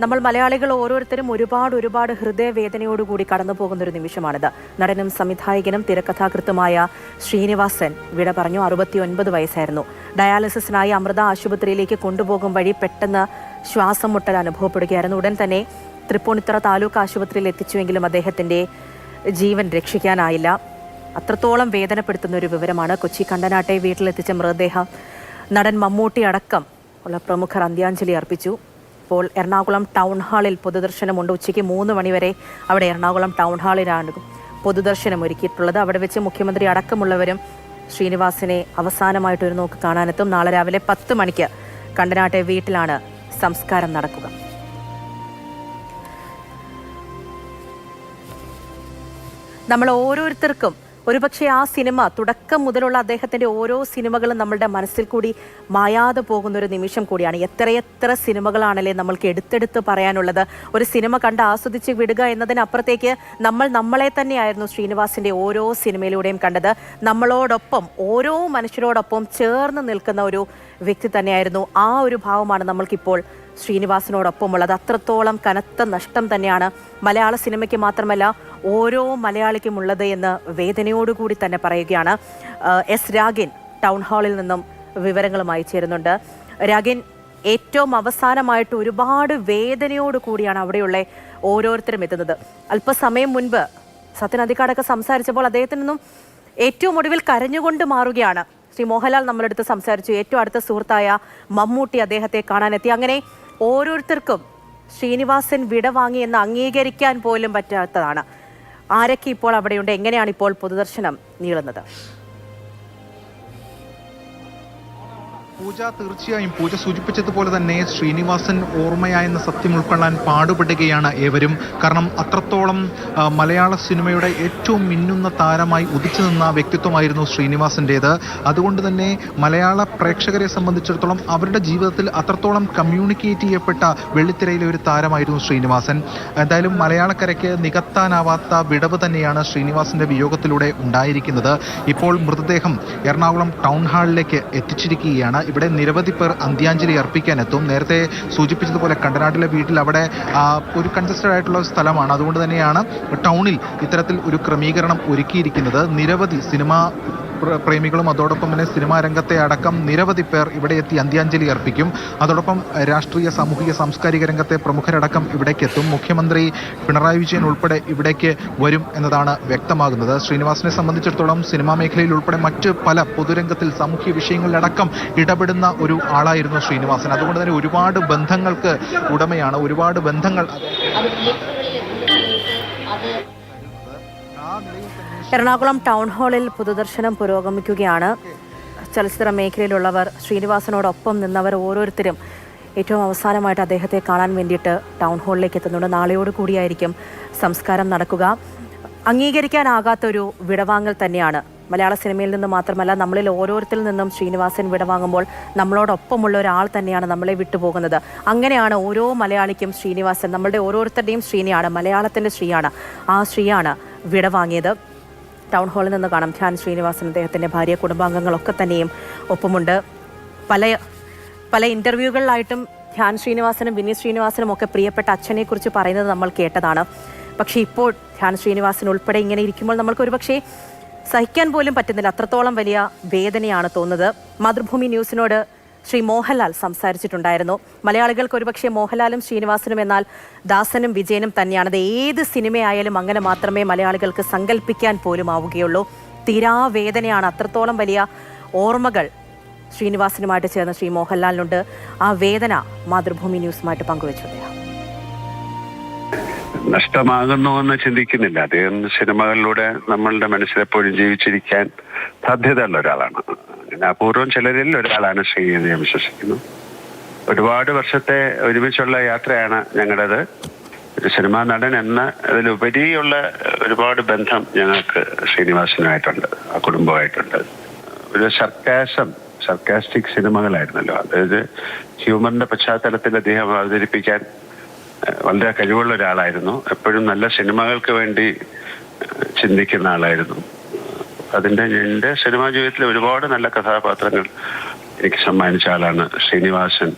നമ്മൾ മലയാളികൾ ഓരോരുത്തരും ഒരുപാട് ഹൃദയവേദനയോടുകൂടി കടന്നു പോകുന്ന ഒരു നിമിഷമാണിത്. നടനും സംവിധായകനും തിരക്കഥാകൃത്തുമായ ശ്രീനിവാസൻ വിട പറഞ്ഞു. 69 വയസ്സായിരുന്നു. ഡയാലിസിസിനായി അമൃത ആശുപത്രിയിലേക്ക് കൊണ്ടുപോകും വഴി പെട്ടെന്ന് ശ്വാസം മുട്ടൽ അനുഭവപ്പെടുകയായിരുന്നു. ഉടൻ തന്നെ തൃപ്പൂണിത്തുറ താലൂക്ക് ആശുപത്രിയിൽ എത്തിച്ചുവെങ്കിലും അദ്ദേഹത്തിന്റെ ജീവൻ രക്ഷിക്കാനായില്ല. അത്രത്തോളം വേദനപ്പെടുത്തുന്ന ഒരു വിവരമാണ്. കൊച്ചി കണ്ടനാട്ടെ വീട്ടിലെത്തിച്ച മൃതദേഹം നടൻ മമ്മൂട്ടി അടക്കം ഉള്ള പ്രമുഖർ അന്ത്യാഞ്ജലി അർപ്പിച്ചു. ഇപ്പോൾ എറണാകുളം ടൗൺ ഹാളിൽ പൊതുദർശനമുണ്ട്. ഉച്ചയ്ക്ക് 3 മണിവരെ അവിടെ എറണാകുളം ടൗൺ ഹാളിലാണ് പൊതുദർശനം ഒരുക്കിയിട്ടുള്ളത്. അവിടെ വെച്ച് മുഖ്യമന്ത്രി അടക്കമുള്ളവരും ശ്രീനിവാസനെ അവസാനമായിട്ടൊരു നോക്ക് കാണാനെത്തും. നാളെ രാവിലെ 10 മണിക്ക് കണ്ടനാട്ടെ വീട്ടിലാണ് സംസ്കാരം നടക്കുക. നമ്മൾ ഓരോരുത്തർക്കും ഒരുപക്ഷെ ആ സിനിമ തുടക്കം മുതലുള്ള അദ്ദേഹത്തിന്റെ ഓരോ സിനിമകളും നമ്മളുടെ മനസ്സിൽ കൂടി മായാതെ പോകുന്ന ഒരു നിമിഷം കൂടിയാണ്. എത്രയെത്ര സിനിമകളാണല്ലേ നമ്മൾക്ക് എടുത്തെടുത്ത് പറയാനുള്ളത്. ഒരു സിനിമ കണ്ട് ആസ്വദിച്ച് വിടുക എന്നതിനപ്പുറത്തേക്ക് നമ്മളെ തന്നെയായിരുന്നു ശ്രീനിവാസിന്റെ ഓരോ സിനിമയിലൂടെയും കണ്ടത്. നമ്മളോടൊപ്പം ഓരോ മനുഷ്യരോടൊപ്പം ചേർന്ന് നിൽക്കുന്ന ഒരു വ്യക്തി തന്നെയായിരുന്നു. ആ ഒരു ഭാവമാണ് നമ്മൾക്കിപ്പോൾ ശ്രീനിവാസനോടൊപ്പമുള്ളത്. അത്രത്തോളം കനത്ത നഷ്ടം തന്നെയാണ് മലയാള സിനിമയ്ക്ക് മാത്രമല്ല ഓരോ മലയാളിക്കും ഉള്ളത് എന്ന് വേദനയോടുകൂടി തന്നെ പറയുകയാണ്. എസ് രാഗിൻ ടൗൺ ഹാളിൽ നിന്നും വിവരങ്ങളുമായി ചേരുന്നുണ്ട്. രാഗിൻ, ഏറ്റവും അവസാനമായിട്ട് ഒരുപാട് വേദനയോട് കൂടിയാണ് അവിടെയുള്ള ഓരോരുത്തരും എത്തുന്നത്. അല്പസമയം മുൻപ് സത്യൻ അന്തിക്കാടൊക്കെ സംസാരിച്ചപ്പോൾ അദ്ദേഹത്തിൽ നിന്നും ഏറ്റവും ഒടുവിൽ കരഞ്ഞുകൊണ്ട് മാറുകയാണ്. ശ്രീ മോഹൻലാൽ നമ്മളെടുത്ത് സംസാരിച്ചു. ഏറ്റവും അടുത്ത സുഹൃത്തായ മമ്മൂട്ടി അദ്ദേഹത്തെ കാണാനെത്തി. അങ്ങനെ ഓരോരുത്തർക്കും ശ്രീനിവാസൻ വിട വാങ്ങി എന്ന് അംഗീകരിക്കാൻ പോലും പറ്റാത്തതാണ്. ആരൊക്കെ ഇപ്പോൾ അവിടെയുണ്ട്? എങ്ങനെയാണ് ഇപ്പോൾ പൊതുദർശനം നീളുന്നത്? പൂജ, തീർച്ചയായും പൂജ സൂചിപ്പിച്ചതുപോലെ തന്നെ ശ്രീനിവാസൻ ഓർമ്മയായെന്ന സത്യം ഉൾക്കൊള്ളാൻ പാടുപെടുകയാണ് ഏവരും. കാരണം അത്രത്തോളം മലയാള സിനിമയുടെ ഏറ്റവും മിന്നുന്ന താരമായി ഉദിച്ചു നിന്ന വ്യക്തിത്വമായിരുന്നു ശ്രീനിവാസൻ്റേത്. അതുകൊണ്ട് തന്നെ മലയാള പ്രേക്ഷകരെ സംബന്ധിച്ചിടത്തോളം അവരുടെ ജീവിതത്തിൽ അത്രത്തോളം കമ്മ്യൂണിക്കേറ്റ് ചെയ്യപ്പെട്ട വെള്ളിത്തിരയിലെ ഒരു താരമായിരുന്നു ശ്രീനിവാസൻ. എന്തായാലും മലയാളക്കരയ്ക്ക് നികത്താനാവാത്ത വിടവ് തന്നെയാണ് ശ്രീനിവാസന്റെ വിയോഗത്തിലൂടെ ഉണ്ടായിരിക്കുന്നത്. ഇപ്പോൾ മൃതദേഹം എറണാകുളം ടൗൺ ഹാളിലേക്ക് എത്തിച്ചിരിക്കുകയാണ്. ഇവിടെ നിരവധി പേർ അന്ത്യാഞ്ജലി അർപ്പിക്കാനെത്തും. നേരത്തെ സൂചിപ്പിച്ചതുപോലെ കണ്ടനാട്ടിലെ വീട്ടിൽ അവിടെ ഒരു കൺജസ്റ്റഡ് ആയിട്ടുള്ള സ്ഥലമാണ്. അതുകൊണ്ട് തന്നെയാണ് ടൗണിൽ ഇത്തരത്തിൽ ഒരു ക്രമീകരണം ഒരുക്കിയിരിക്കുന്നത്. നിരവധി സിനിമാ പ്രേമികളും അതോടൊപ്പം തന്നെ സിനിമാ രംഗത്തെ അടക്കം നിരവധി പേർ ഇവിടെ എത്തി അന്ത്യാഞ്ജലി അർപ്പിക്കും. അതോടൊപ്പം രാഷ്ട്രീയ, സാമൂഹിക, സാംസ്കാരിക രംഗത്തെ പ്രമുഖരടക്കം ഇവിടേക്ക് എത്തും. മുഖ്യമന്ത്രി പിണറായി വിജയൻ ഉൾപ്പെടെ ഇവിടേക്ക് വരും എന്നതാണ് വ്യക്തമാകുന്നത്. ശ്രീനിവാസനെ സംബന്ധിച്ചിടത്തോളം സിനിമാ മേഖലയിൽ ഉൾപ്പെടെ മറ്റ് പല പൊതുരംഗത്തിൽ സാമൂഹ്യ വിഷയങ്ങളിലടക്കം ഇടപെടുന്ന ഒരു ആളായിരുന്നു ശ്രീനിവാസൻ. അതുകൊണ്ട് തന്നെ ഒരുപാട് ബന്ധങ്ങൾക്ക് ഉടമയാണ്. ഒരുപാട് ബന്ധങ്ങൾ എറണാകുളം ടൗൺ ഹാളിൽ പൊതുദർശനം പുരോഗമിക്കുകയാണ്. ചലച്ചിത്ര മേഖലയിലുള്ളവർ, ശ്രീനിവാസനോടൊപ്പം നിന്നവർ ഓരോരുത്തരും ഏറ്റവും അവസാനമായിട്ട് അദ്ദേഹത്തെ കാണാൻ വേണ്ടിയിട്ട് ടൗൺ ഹാളിലേക്ക് എത്തുന്നുണ്ട്. നാളെയോട് കൂടിയായിരിക്കും സംസ്കാരം നടക്കുക. അംഗീകരിക്കാനാകാത്തൊരു വിടവാങ്ങൽ തന്നെയാണ്. മലയാള സിനിമയിൽ നിന്ന് മാത്രമല്ല നമ്മളിൽ ഓരോരുത്തരിൽ നിന്നും ശ്രീനിവാസൻ വിടവാങ്ങുമ്പോൾ നമ്മളോടൊപ്പമുള്ള ഒരാൾ തന്നെയാണ് നമ്മളെ വിട്ടുപോകുന്നത്. അങ്ങനെയാണ് ഓരോ മലയാളിക്കും ശ്രീനിവാസൻ നമ്മളുടെ ഓരോരുത്തരുടെയും ശ്രീനിയാണ്, മലയാളത്തിൻ്റെ ശ്രീയാണ്. ആ ശ്രീയാണ് വിടവാങ്ങിയത്. ടൗൺ ഹാളിൽ നിന്ന് കാണാം ധ്യാൻ ശ്രീനിവാസൻ, അദ്ദേഹത്തിൻ്റെ ഭാര്യ, കുടുംബാംഗങ്ങളൊക്കെ തന്നെയും ഒപ്പമുണ്ട്. പല ഇൻ്റർവ്യൂകളിലായിട്ടും ധ്യാൻ ശ്രീനിവാസനും വിനീത് ശ്രീനിവാസനും ഒക്കെ പ്രിയപ്പെട്ട അച്ഛനെക്കുറിച്ച് പറയുന്നത് നമ്മൾ കേട്ടതാണ്. പക്ഷേ ഇപ്പോൾ ധ്യാൻ ശ്രീനിവാസൻ ഉൾപ്പെടെ ഇങ്ങനെ ഇരിക്കുമ്പോൾ നമ്മൾക്ക് ഒരുപക്ഷെ സഹിക്കാൻ പോലും പറ്റുന്നില്ല. അത്രത്തോളം വലിയ വേദനയാണ് തോന്നുന്നത്. മാതൃഭൂമി ന്യൂസിനോട് ശ്രീ മോഹൻലാൽ സംസാരിച്ചിട്ടുണ്ടായിരുന്നു. മലയാളികൾക്ക് ഒരുപക്ഷെ മോഹൻലാലും ശ്രീനിവാസനും എന്നാൽ ദാസനും വിജയനും തന്നെയാണ്. അത് ഏത് സിനിമയായാലും അങ്ങനെ മാത്രമേ മലയാളികൾക്ക് സങ്കല്പിക്കാൻ പോലും ആവുകയുള്ളൂ. തീരാവേദനയാണ്. അത്രത്തോളം വലിയ ഓർമ്മകൾ ശ്രീനിവാസനുമായിട്ട് ചേർന്ന ശ്രീ മോഹൻലാലിനുണ്ട്. ആ വേദന മാതൃഭൂമി ന്യൂസുമായിട്ട് പങ്കുവച്ചു. നഷ്ടമാകുന്നുവെന്ന് ചിന്തിക്കുന്നില്ല. അദ്ദേഹം സിനിമകളിലൂടെ നമ്മളുടെ മനസ്സിലെപ്പോഴും ജീവിച്ചിരിക്കാൻ സാധ്യതയുള്ള ഒരാളാണ്. അങ്ങനെ അപൂർവം ചിലരിൽ ഒരാളാണ് ശ്രീ എന്ന് ഞാൻ വിശ്വസിക്കുന്നു. ഒരുപാട് വർഷത്തെ ഒരുമിച്ചുള്ള യാത്രയാണ് ഞങ്ങളുടേത്. ഒരു സിനിമാ നടൻ എന്ന അതിലുപരിയുള്ള ഒരുപാട് ബന്ധം ഞങ്ങൾക്ക് ശ്രീനിവാസനുമായിട്ടുണ്ട്, ആ കുടുംബമായിട്ടുണ്ട്. ഒരു സർക്കാസ്റ്റിക് സിനിമകളായിരുന്നല്ലോ. അതായത് ഹ്യൂമറിന്റെ പശ്ചാത്തലത്തിൽ അദ്ദേഹം അവതരിപ്പിക്കാൻ വളരെ കഴിവുള്ള ഒരാളായിരുന്നു. എപ്പോഴും നല്ല സിനിമകൾക്ക് വേണ്ടി ചിന്തിക്കുന്ന ആളായിരുന്നു. എൻ്റെ സിനിമാ ജീവിതത്തിൽ ഒരുപാട് നല്ല കഥാപാത്രങ്ങൾ എനിക്ക് സമ്മാനിച്ച ആളാണ് ശ്രീനിവാസൻ.